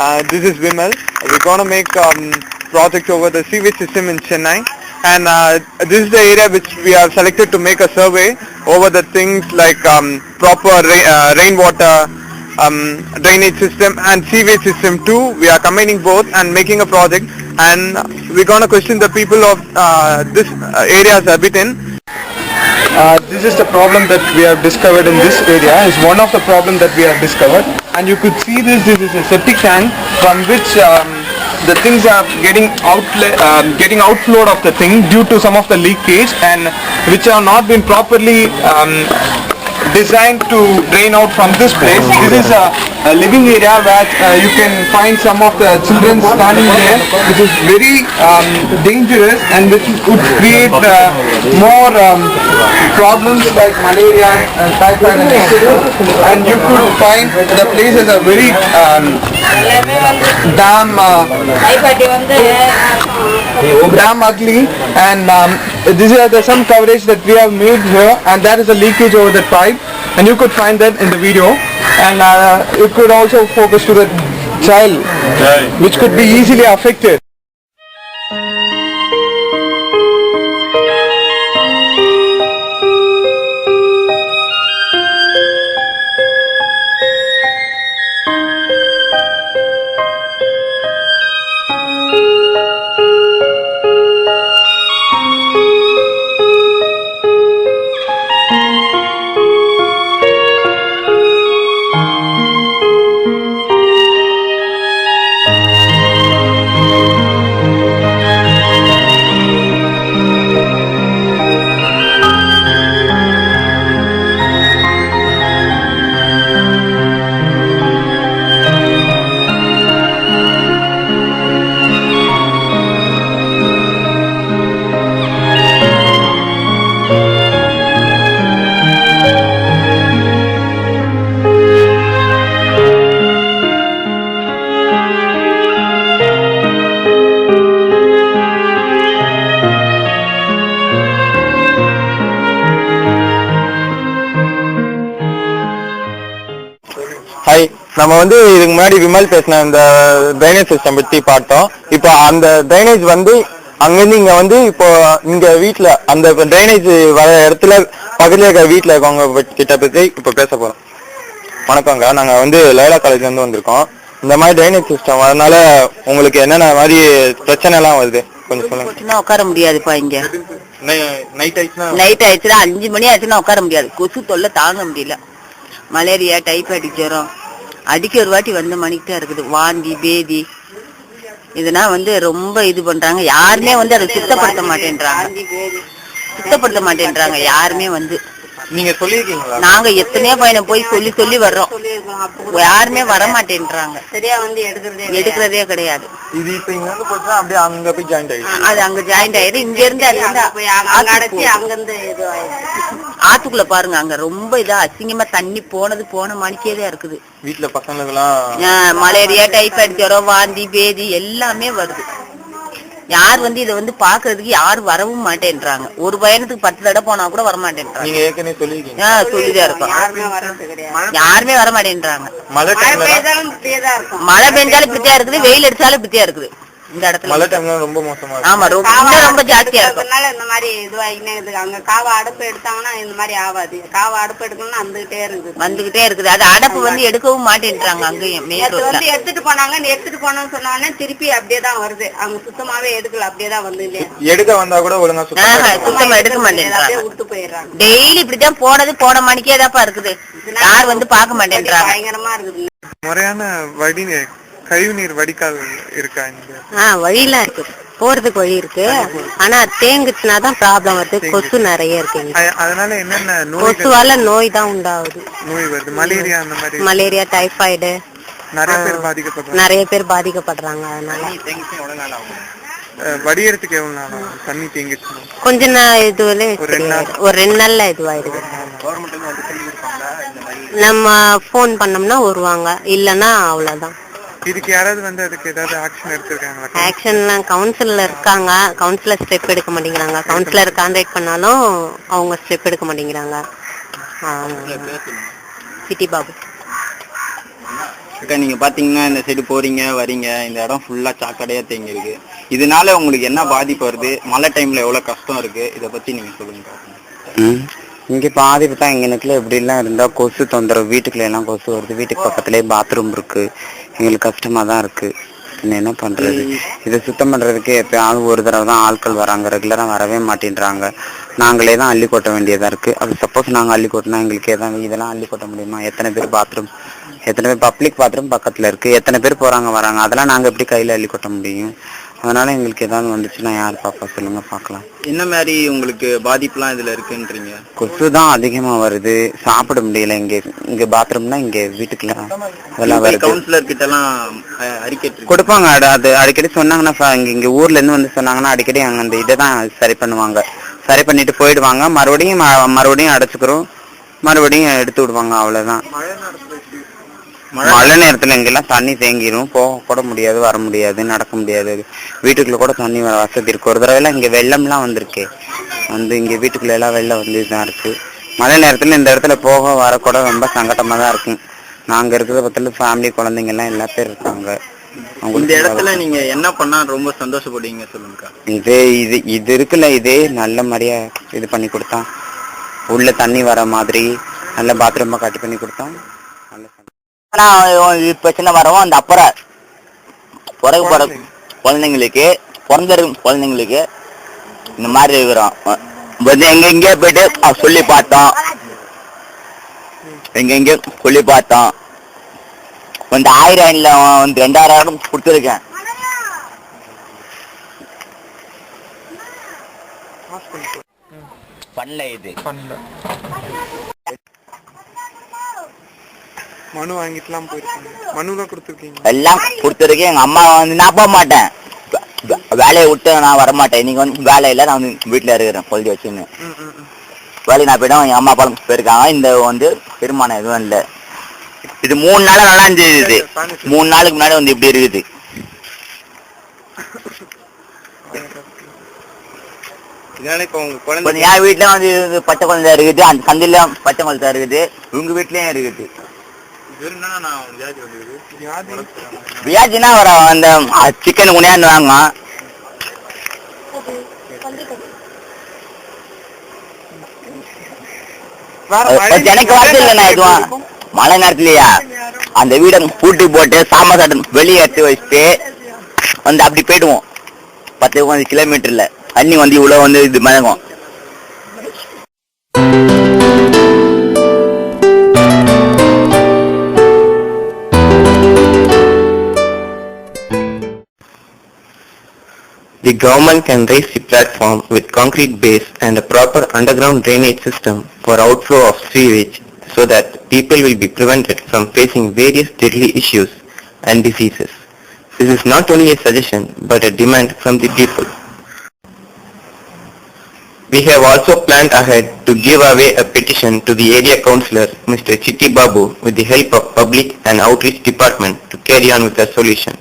This is Vimal. We're gonna make project over the sewage system in Chennai, and this is the area which we have selected to make a survey over the things like proper rainwater, drainage system, and sewage system too. We are combining both and making a project, and we're gonna question the people of this areas a bit in. This is the problem that we have discovered in this area. Is one of the problem that we have discovered, and you could see this. This is a septic tank from which the things are getting outflowed of the thing due to some of the leakage, and which have not been properly designed to drain out from this place. This is a living area where you can find some of the children standing there, which is very dangerous and which could create more problems like malaria, typhoid, and you could find the place as a very damn ugly, and this is some coverage that we have made here, and that is a leakage over the pipe, and you could find that in the video, and you could also focus to the child, which could be easily affected. Hi, நம்ம இதுக்கு முன்னாடி விமல் பேசின இந்த drainage system பற்றி பார்த்தோம். இப்போ அந்த drainage அங்கேருந்து இங்கே இப்போ இங்க வீட்டில் அந்த ட்ரைனேஜ் வர இடத்துல பக்கத்தில் இருக்கிற வீட்டில் இருக்கவங்க கிட்ட பற்றி இப்போ பேச போகிறோம். வணக்கங்க, நாங்கள் லைலா காலேஜ்லேருந்து வந்திருக்கோம். இந்த மாதிரி ட்ரைனேஜ் சிஸ்டம் வரனால உங்களுக்கு என்னென்ன மாதிரி பிரச்சனை எல்லாம் வருது கொஞ்சம் சொல்லுங்க. உட்கார முடியாதுப்பா, இங்க நைட் ஆயிடுச்சுன்னா 5 மணி ஆயிடுச்சுன்னா உட்கார முடியாது. கொசு தொல்லை தாங்க முடியல. மலேரியா, டைஃபாய்டு ஜுரம் அடிக்க ஒரு வாட்டி மணிக்கிட்டே இருக்குது. வாந்தி, பேதி இதெல்லாம் ரொம்ப இது பண்றாங்க. யாருமே அதை சுத்தப்படுத்த மாட்டேன்றாங்க யாருமே. நீங்க சொல்லிருக்கீங்களா? நாங்க எத்தனையோ பையனை போய் சொல்லி வர்றோம், யாருமே வர மாட்டேன்றாங்க. சரியா எடுக்கிறதே கிடையாது. இது இப்ப இங்க போச்சா அப்படியே அங்க போய் ஜாயிண்ட் ஆயிடுது. அது அங்க ஜாயிண்ட் ஆயிடுது. இங்க இருந்து ஆத்துக்குள்ள பாருங்க, அங்க ரொம்ப இதா அசிங்கமா தண்ணி போன மணிக்கேதான் இருக்குது. வீட்டுல பசங்களுக்கு எல்லாம் மலேரியா, டைஃபாய்டு ஜுரம், வாந்தி, பேதி எல்லாமே வருது. யார் இதை பாக்குறதுக்கு யாரும் வரவும் மாட்டேன்றாங்க. ஒரு பயணத்துக்கு 10 தடவை போனா கூட வர மாட்டேன்றாங்க. நீங்க ஏற்கனவே சொல்லிருக்கீங்க. சொல்லிதான் இருக்கோம், யாருமே வர மாட்டேன்றாங்க. மழை பெஞ்சாலும் இப்படித்தான் இருக்குது, வெயில் அடிச்சாலும் இப்படித்தான் இருக்குது. இந்த இடத்துல மழை டைம்ல ரொம்ப மோசமா இருக்கு. ஆமா, ரொம்ப ஜாஸ்தியா இருக்கும். இந்த மாதிரி இதுவாகினே இருக்குது. அங்க காவா அடுப்பு எடுத்தாங்கன்னா இந்த மாதிரி ஆகாது. காவா அடுப்பு எடுக்கணும்னா வந்துகிட்டே இருக்குது. அது அடப்பு எடுக்கவும் மாட்டேன்றாங்க. அங்கேயும் எடுத்துட்டு போனோம்னு சொன்னாங்கன்னா திருப்பி அப்படியே தான் வருது. அவங்க சுத்தமாவே எடுக்கல, அப்படியே தான் எடுக்க வந்தா கூட ஒழுங்கா சுத்தமா எடுக்க மாட்டேன்றாங்க. விட்டு போயிடுறாங்க. டெய்லி இப்படிதான் போன மணிக்கே தான்ப்பா இருக்குது. யார் பார்க்க மாட்டேன்றாங்க. பயங்கரமா இருக்குது. முறையான கழிவுநீர் வடிகால் இருக்கா? வழியெல்லாம் இருக்கு, போறதுக்கு வழி இருக்கு. ஆனா தேங்குச்சுனாதான் ப்ராப்ளம் வருது. கொசு நிறைய இருக்கு. அதனால என்னென்ன கொசுவால நோய் தான் உண்டாகுது. நோய் வருது. மலேரியா, அந்த மாதிரி மலேரியா, டைஃபாய்டு நிறைய பேர் பாதிக்கப்படுறாங்க. அதனால வடியறதுக்கு எவ்வளவு நாள் தண்ணி தேங்கிச்சு? கொஞ்ச நாள் இதுல ஒரு 2 நாள்ல இதுவாயிடுது. நம்ம போன் பண்ணோம்னா வருவாங்க, இல்லன்னா அவ்வளவுதான். இதுக்கு யாராவது அதுக்கு ஏதாவது ஆக்ஷன் எடுத்திருக்காங்க? ஆக்ஷன்லாம் கவுன்சிலர் இருக்காங்க. கவுன்சிலர் ஸ்டெப் எடுக்க மாட்டேங்கிறாங்க. கவுன்சிலர் கான்டாக்ட் பண்ணாலும் அவங்க ஸ்டெப் எடுக்க மாட்டேங்கிறாங்க. சிட்டி பாபு. அக்கா நீங்க பாத்தீங்கன்னா இந்த சைடு போறீங்க வரீங்க, இந்த இடம் ஃபுல்லா சாக்கடையா தேங்கி இருக்கு. இதனால உங்களுக்கு என்ன பாதிப்பு வருது? மழை டைம்ல எவ்வளவு கஷ்டம் இருக்கு? இத பத்தி நீங்க சொல்லுங்க. இங்க பாதிப்பு தான். எங்க நெட்ல எப்படி எல்லாம் இருந்தா கொசு தொந்தரவு, வீட்டுக்குள்ள எல்லாம் கொசு வருது. வீட்டுக்கு பக்கத்துலயே பாத்ரூம் இருக்கு. எங்களுக்கு கஷ்டமா தான் இருக்கு. என்ன பண்றது? இதை சுத்தம் பண்றதுக்கு எப்பயாவது ஒரு தடவை தான் ஆட்கள் வராங்க, ரெகுலரா வரவே மாட்டேன்றாங்க. நாங்களே தான் அள்ளி கொட்ட வேண்டியதா இருக்கு. அது சப்போஸ் நாங்க அள்ளி கொட்டினா எங்களுக்கு ஏதாவது இதெல்லாம் அள்ளி கொட்ட முடியுமா? எத்தனை பேர் பாத்ரூம், எத்தனை பேர் பப்ளிக் பாத்ரூம் பக்கத்துல இருக்கு, எத்தனை பேர் போறாங்க வராங்க, அதெல்லாம் நாங்க எப்படி கையில அள்ளி கொட்ட முடியும்? அதனால எங்களுக்கு ஏதாவது வந்துச்சுன்னா யார் பாப்பா சொல்லுங்க பார்க்கலாம். என்ன மாதிரி உங்களுக்கு பாதிப்புலாம் இதுல இருக்குன்றீங்க? கொசு தான் அதிகமா வருது, சாப்பிட முடியல. இங்க பாத்ரூம்னா இங்க வீட்டுக்குள்ள அதெல்லாம் வருது. கவுன்சிலர் கிட்ட எல்லாம் அறிக்கை கொடுப்பாங்க. அது அடிக்கடி சொன்னாங்கன்னா இங்க ஊர்ல இருந்து வந்து சொன்னாங்கன்னா அடிக்கடி அங்க அந்த இதை தான் சரி பண்ணுவாங்க. சரி பண்ணிட்டு போயிடுவாங்க. மறுபடியும் அடைச்சுக்கிறோம், மறுபடியும் எடுத்து விடுவாங்க. அவ்வளவுதான். மழை நேரத்துல இங்கெல்லாம் தண்ணி தேங்கிரும். போக கூட முடியாது, வர முடியாது, நடக்க முடியாது. வீட்டுக்குள்ள கூட தண்ணி வர வசதி இருக்கு. ஒரு தடவை எல்லாம் இங்க வெள்ளம்லாம் வந்திருக்கு. இங்க வீட்டுக்குள்ள எல்லாம் வெள்ளம் வந்துதான் இருக்கு. மழை நேரத்துல இந்த இடத்துல போக வர கூட ரொம்ப சங்கடமா தான் இருக்கும். நாங்க இருக்கிறத பத்தில ஃபேமிலி, குழந்தைங்க எல்லாம் எல்லா பேர் இருக்காங்க. இந்த இடத்துல நீங்க என்ன பண்ணா ரொம்ப சந்தோஷப்படுவீங்க சொல்லுங்க. இது இருக்குல்ல, இதே நல்ல மாதிரியா இது பண்ணி கொடுத்தா, உள்ள தண்ணி வர மாதிரி நல்ல பாத்ரூமா கட்டி பண்ணி கொடுத்தா நல்ல. பிரச்சனை வரவும் அந்த அப்புறம் பிறகு குழந்தைங்களுக்கு, பிறந்திருக்கும் குழந்தைங்களுக்கு இந்த மாதிரி இருக்கிறோம். எங்க போயிட்டு சொல்லி பார்த்தோம், எங்க சொல்லி பார்த்தோம். 1000 இல்ல 2000 கொடுத்துருக்கேன். பண்ணல இது மனு வாங்கிட்டுலாம் போயிருக்காங்க. மனுலாம் கொடுத்துருக்கீங்க? எல்லாம் கொடுத்துருக்கேன். எங்க அம்மா நான் போக மாட்டேன், வேலையை விட்டு நான் வரமாட்டேன். இன்னைக்கு வேலையில நான் வீட்டுல இருக்கிறேன் கொல்தி வச்சுன்னு. வேலைக்கு நான் போயிட்டேன். எங்க அம்மா அப்பா போயிருக்காங்க. இந்த பெருமானம் எதுவும் இல்லை. இது 3 நாளா நல்லா இருந்தது. 3 நாளுக்கு முன்னாடி இப்படி இருக்குது. என் வீட்டுல பச்சை குழந்தை இருக்குது, அந்த சந்தையில பச்சை குழந்தை இருக்குது, உங்க வீட்லயும் இருக்குது. வியாதினா வர அந்த சிக்கன் உடையாந்து வாங்க. எனக்கு வார்த்தை இல்லைண்ணா எதுவும். மழை நேரத்துலயா அந்த வீடை பூட்டி போட்டு சாம்பார் சாட்டம் வெளியே எடுத்து வச்சுட்டு அப்படி போயிடுவோம். 10 கிலோமீட்டர்ல தண்ணி இவ்வளவு இது மழங்கும். The government can raise the platform with concrete base and a proper underground drainage system for outflow of sewage so that people will be prevented from facing various deadly issues and diseases. This is not only a suggestion but a demand from the people. We have also planned ahead to give away a petition to the area councillor Mr. Chitti Babu with the help of public and outreach department to carry on with the solution.